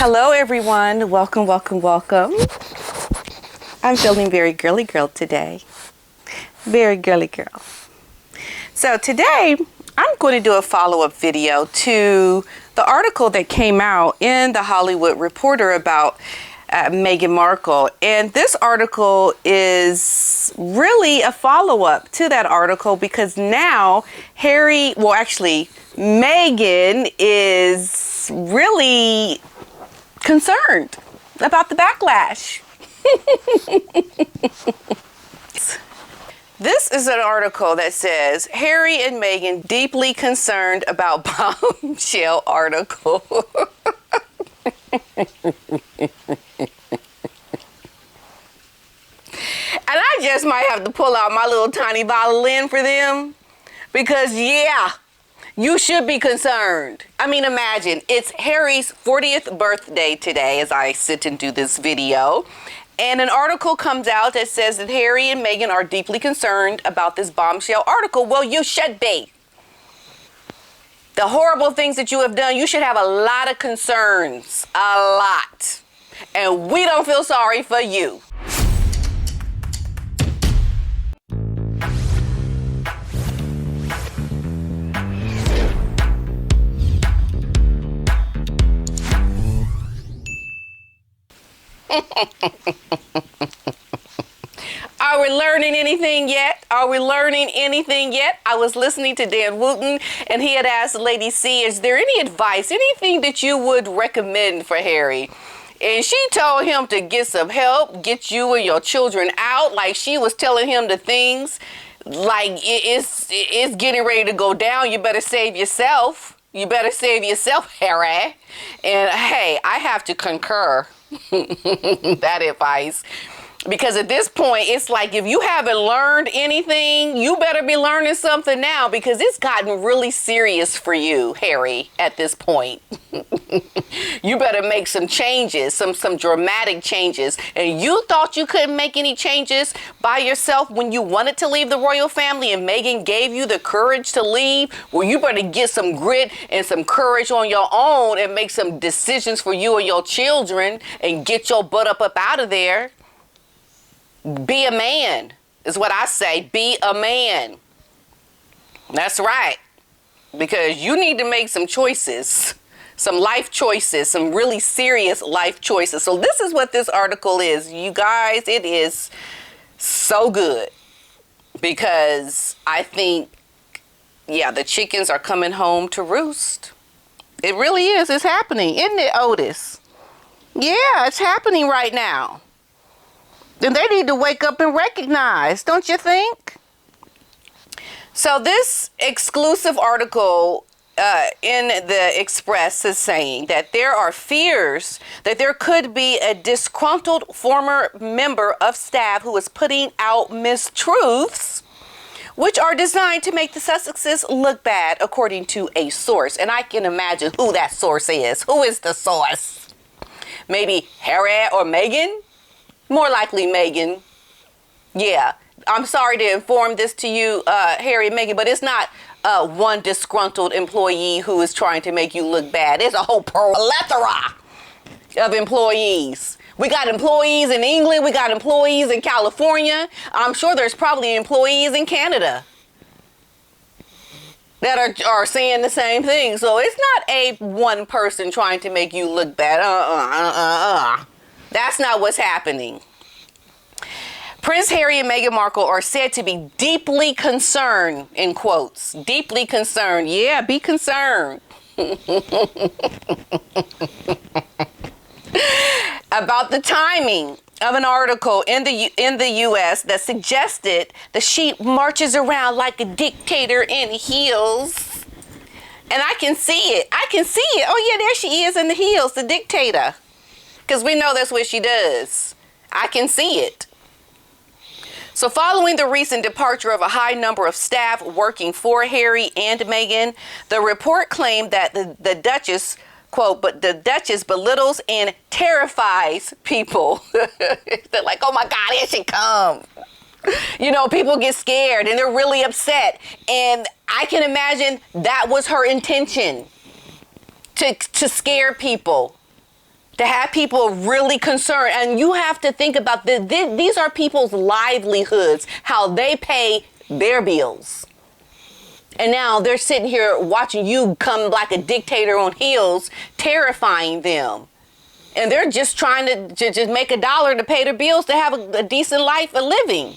Hello, everyone. Welcome, welcome, welcome. I'm feeling very girly girl today. Very girly girl. So today, I'm going to do a follow-up video to the article that came out in The Hollywood Reporter about Meghan Markle. And this article is really a follow-up to that article because now Meghan is really concerned about the backlash. This is an article that says, Harry and Meghan deeply concerned about bombshell article. And I just might have to pull out my little tiny violin for them because, yeah, you should be concerned. I mean, imagine, it's Harry's 40th birthday today as I sit and do this video. And an article comes out that says that Harry and Meghan are deeply concerned about this bombshell article. Well, you should be. The horrible things that you have done, you should have a lot of concerns. A lot. And we don't feel sorry for you. Are we learning anything yet? Are we learning anything yet? I was listening to Dan Wooten, and he had asked Lady C, is there any advice, anything that you would recommend for Harry? And she told him to get some help, get you and your children out, like she was telling him the things, like it's getting ready to go down. You better save yourself. You better save yourself, Harry. And hey, I have to concur that advice. Because at this point, it's like if you haven't learned anything, you better be learning something now because it's gotten really serious for you, Harry, at this point. You better make some changes, some dramatic changes. And you thought you couldn't make any changes by yourself when you wanted to leave the royal family and Meghan gave you the courage to leave? Well, you better get some grit and some courage on your own and make some decisions for you and your children and get your butt up out of there. Be a man is what I say. Be a man. That's right. Because you need to make some choices, some life choices, some really serious life choices. So this is what this article is. You guys, it is so good because I think, yeah, the chickens are coming home to roost. It really is. It's happening. Isn't it, Otis? Yeah, it's happening right now. Then they need to wake up and recognize, don't you think? So this exclusive article in the Express is saying that there are fears that there could be a disgruntled former member of staff who is putting out mistruths, which are designed to make the Sussexes look bad, according to a source. And I can imagine who that source is. Who is the source? Maybe Harry or Meghan? More likely Meghan. Yeah, I'm sorry to inform this to you, Harry and Meghan, but it's not one disgruntled employee who is trying to make you look bad. There's a whole plethora of employees. We got employees in England. We got employees in California. I'm sure there's probably employees in Canada that are saying the same thing. So it's not a one person trying to make you look bad. That's not what's happening. Prince Harry and Meghan Markle are said to be deeply concerned, in quotes. Deeply concerned. Yeah, be concerned. About the timing of an article in the U.S. that suggested the sheep marches around like a dictator in heels. And I can see it. I can see it. Oh, yeah, there she is in the heels, the dictator. Because we know that's what she does. I can see it. So following the recent departure of a high number of staff working for Harry and Meghan, the report claimed that the Duchess, quote, but the Duchess belittles and terrifies people. They're like, oh my God, here she comes. You know, people get scared and they're really upset. And I can imagine that was her intention, to scare people. To have people really concerned, and you have to think about these are people's livelihoods, how they pay their bills. And now they're sitting here watching you come like a dictator on heels, terrifying them. And they're just trying to just make $1 to pay their bills to have a decent life, a living.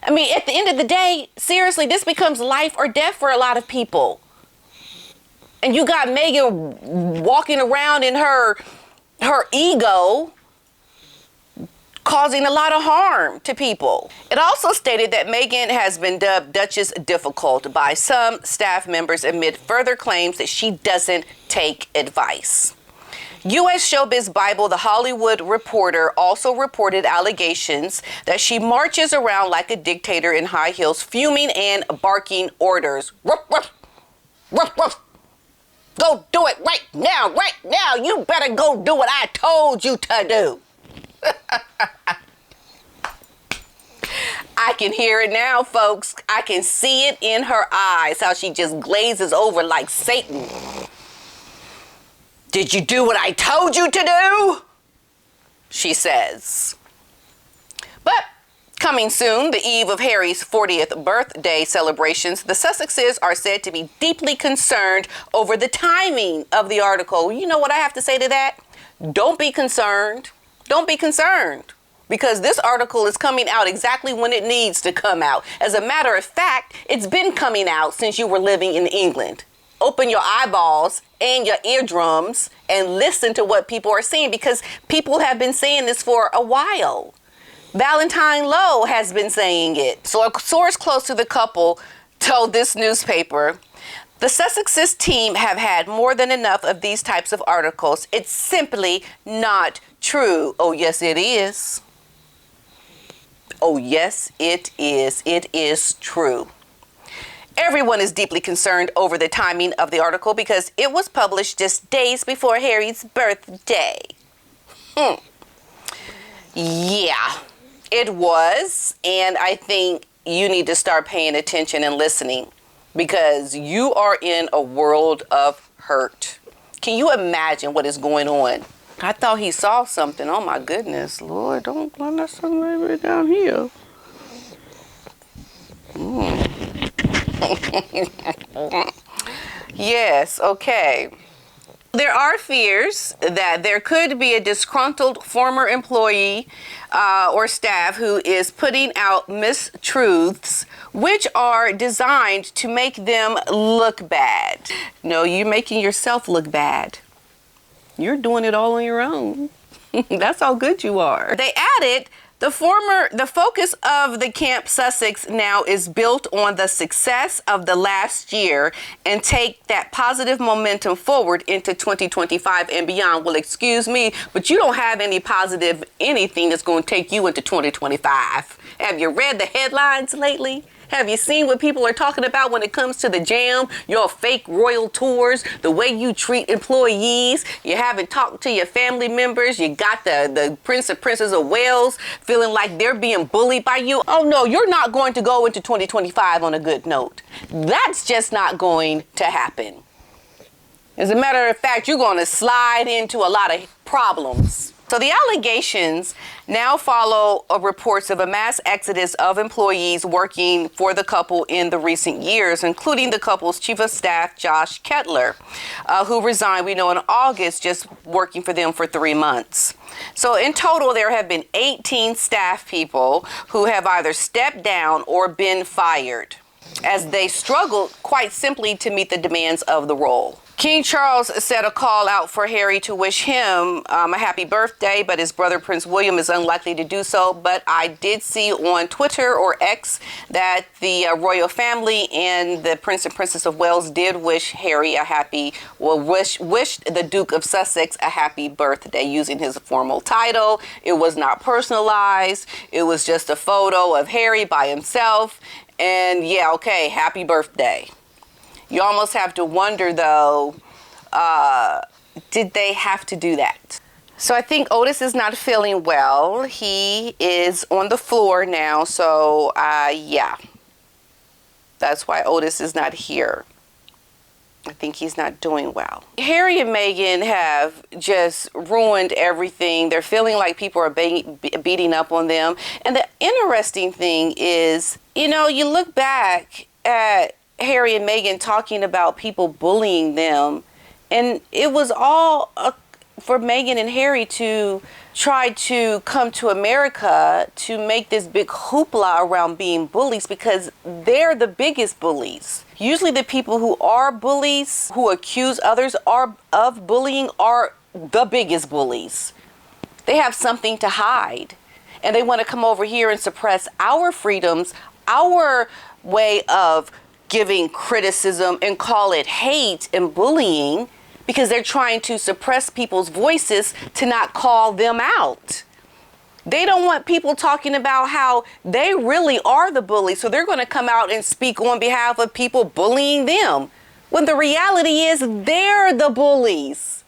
I mean, at the end of the day, seriously, this becomes life or death for a lot of people. And you got Meghan walking around in her ego, causing a lot of harm to people. It also stated that Meghan has been dubbed Duchess Difficult by some staff members amid further claims that she doesn't take advice. U.S. Showbiz Bible, The Hollywood Reporter, also reported allegations that she marches around like a dictator in high heels, fuming and barking orders. Ruff, ruff, ruff, ruff. Go do it right now, right now. You better go do what I told you to do. I can hear it now, folks. I can see it in her eyes, how she just glazes over like Satan. Did you do what I told you to do? She says. But coming soon, the eve of Harry's 40th birthday celebrations, the Sussexes are said to be deeply concerned over the timing of the article. You know what I have to say to that? Don't be concerned. Don't be concerned. Because this article is coming out exactly when it needs to come out. As a matter of fact, it's been coming out since you were living in England. Open your eyeballs and your eardrums and listen to what people are saying, because people have been saying this for a while. Valentine Lowe has been saying it. So a source close to the couple told this newspaper, the Sussexes team have had more than enough of these types of articles. It's simply not true. Oh, yes, it is. Oh, yes, it is. It is true. Everyone is deeply concerned over the timing of the article because it was published just days before Harry's birthday. Yeah. It was, and I think you need to start paying attention and listening, because you are in a world of hurt. Can you imagine what is going on? I thought he saw something. Oh my goodness, Lord, don't let that something right down here. Yes, okay. There are fears that there could be a disgruntled former employee or staff who is putting out mistruths which are designed to make them look bad. No, you're making yourself look bad. You're doing it all on your own. That's how good you are. They added, the focus of the Camp Sussex now is built on the success of the last year and take that positive momentum forward into 2025 and beyond. Well, excuse me, but you don't have any positive anything that's going to take you into 2025. Have you read the headlines lately? Have you seen what people are talking about when it comes to the jam, your fake royal tours, the way you treat employees? You haven't talked to your family members. You got the Prince and Princess of Wales feeling like they're being bullied by you. Oh no, you're not going to go into 2025 on a good note. That's just not going to happen. As a matter of fact, you're going to slide into a lot of problems. So the allegations now follow reports of a mass exodus of employees working for the couple in the recent years, including the couple's chief of staff, Josh Kettler, who resigned, we know, in August, just working for them for 3 months. So in total, there have been 18 staff people who have either stepped down or been fired as they struggled quite simply to meet the demands of the role. King Charles set a call out for Harry to wish him a happy birthday, but his brother Prince William is unlikely to do so. But I did see on Twitter or X that the royal family and the Prince and Princess of Wales did wish Harry wished the Duke of Sussex a happy birthday using his formal title. It was not personalized. It was just a photo of Harry by himself. And yeah, okay, happy birthday. You almost have to wonder, though, did they have to do that? So I think Otis is not feeling well. He is on the floor now. So, yeah, that's why Otis is not here. I think he's not doing well. Harry and Meghan have just ruined everything. They're feeling like people are beating up on them. And the interesting thing is, you look back at Harry and Meghan talking about people bullying them, and it was all for Meghan and Harry to try to come to America to make this big hoopla around being bullies, because they're the biggest bullies. Usually the people who are bullies, who accuse others of bullying, are the biggest bullies. They have something to hide, and they want to come over here and suppress our freedoms, our way of giving criticism, and call it hate and bullying, because they're trying to suppress people's voices to not call them out. They don't want people talking about how they really are the bully, so they're going to come out and speak on behalf of people bullying them, when the reality is they're the bullies.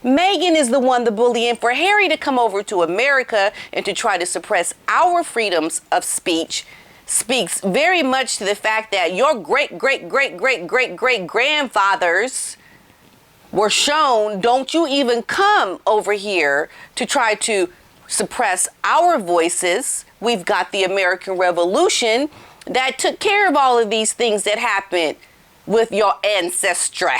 Meghan is the one the bully, and for Harry to come over to America and to try to suppress our freedoms of speech speaks very much to the fact that your great-great-great-great-great-great-grandfathers were shown, don't you even come over here to try to suppress our voices. We've got the American Revolution that took care of all of these things that happened with your ancestry.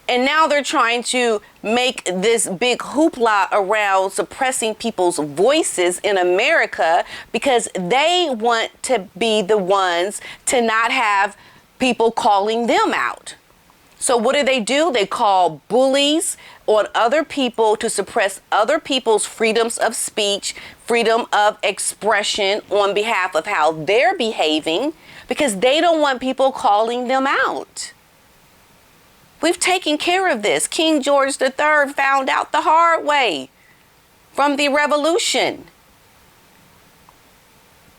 And now they're trying to make this big hoopla around suppressing people's voices in America, because they want to be the ones to not have people calling them out. So what do? They call bullies on other people to suppress other people's freedoms of speech, freedom of expression on behalf of how they're behaving, because they don't want people calling them out. We've taken care of this. King George III found out the hard way from the revolution.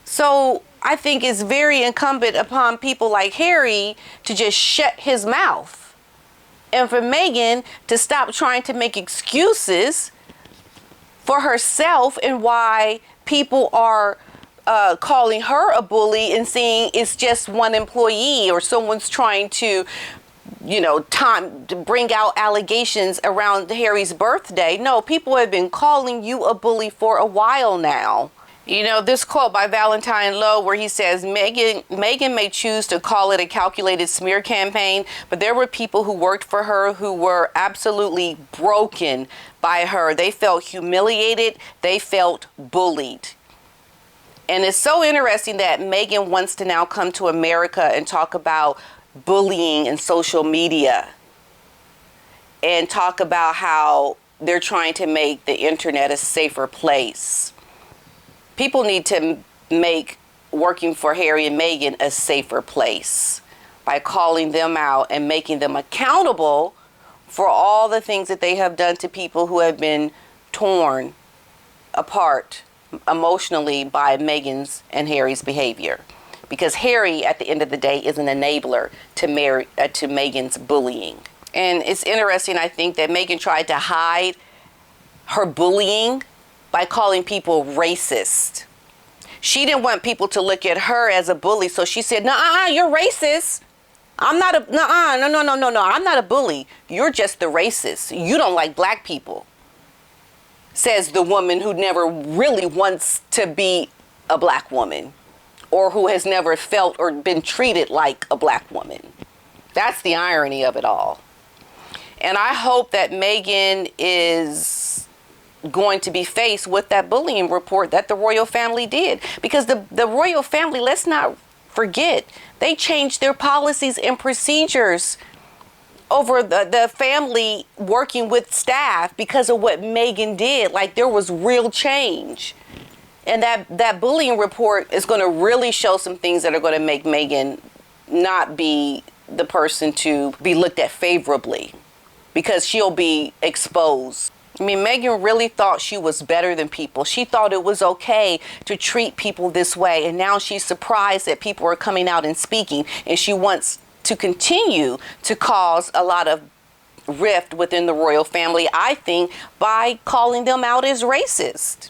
So I think it's very incumbent upon people like Harry to just shut his mouth. And for Meghan to stop trying to make excuses for herself and why people are calling her a bully and saying it's just one employee, or someone's trying to, time to bring out allegations around Harry's birthday. No, people have been calling you a bully for a while now. This quote by Valentine Lowe, where he says, Meghan may choose to call it a calculated smear campaign, but there were people who worked for her who were absolutely broken by her. They felt humiliated. They felt bullied. And it's so interesting that Meghan wants to now come to America and talk about bullying in social media and talk about how they're trying to make the internet a safer place. People need to make working for Harry and Meghan a safer place by calling them out and making them accountable for all the things that they have done to people who have been torn apart emotionally by Meghan's and Harry's behavior. Because Harry, at the end of the day, is an enabler to Meghan's bullying. And it's interesting, I think, that Meghan tried to hide her bullying by calling people racist. She didn't want people to look at her as a bully, so she said, "Nuh-uh, you're racist. I'm not a, nuh-uh, no, I'm not a bully. You're just the racist. You don't like black people," says the woman who never really wants to be a black woman, or who has never felt or been treated like a black woman. That's the irony of it all. And I hope that Meghan is going to be faced with that bullying report that the royal family did. Because the royal family, let's not forget, they changed their policies and procedures over the family working with staff because of what Meghan did. Like, there was real change. And that bullying report is going to really show some things that are going to make Meghan not be the person to be looked at favorably, because she'll be exposed. I mean, Meghan really thought she was better than people. She thought it was okay to treat people this way. And now she's surprised that people are coming out and speaking. And she wants to continue to cause a lot of rift within the royal family, I think, by calling them out as racist.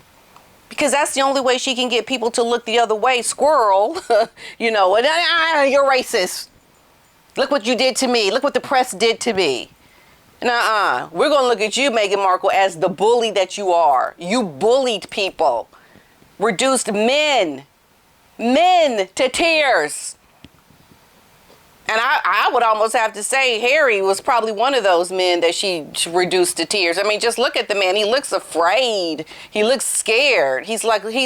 Because that's the only way she can get people to look the other way. Squirrel, and you're racist. Look what you did to me. Look what the press did to me. Nuh-uh. We're going to look at you, Meghan Markle, as the bully that you are. You bullied people. Reduced men to tears. And I would almost have to say Harry was probably one of those men that she reduced to tears. I mean, just look at the man. He looks afraid. He looks scared. He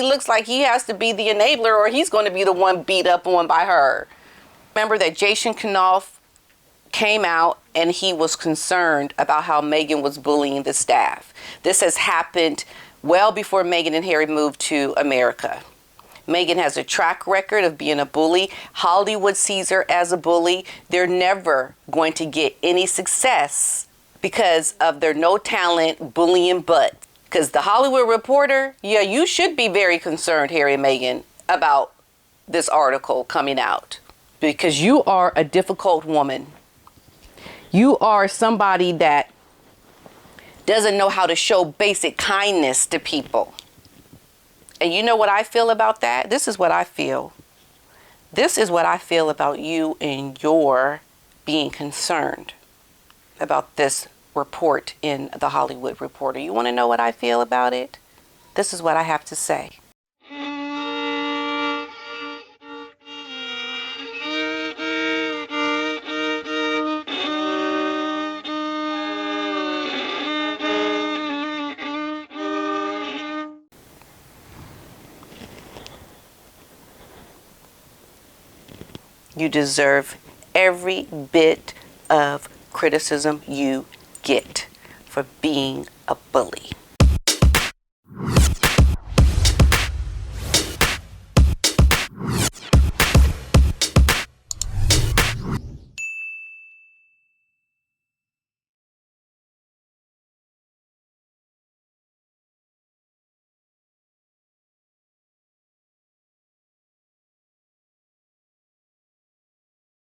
looks like he has to be the enabler, or he's going to be the one beat up on by her. Remember that Jason Knopf came out and he was concerned about how Meghan was bullying the staff. This has happened well before Meghan and Harry moved to America. Meghan has a track record of being a bully. Hollywood sees her as a bully. They're never going to get any success because of their no talent bullying butt. Because the Hollywood Reporter, yeah, you should be very concerned, Harry and Meghan, about this article coming out. Because you are a difficult woman. You are somebody that doesn't know how to show basic kindness to people. And you know what I feel about that? This is what I feel. This is what I feel about you and your being concerned about this report in the Hollywood Reporter. You want to know what I feel about it? This is what I have to say. You deserve every bit of criticism you get for being a bully.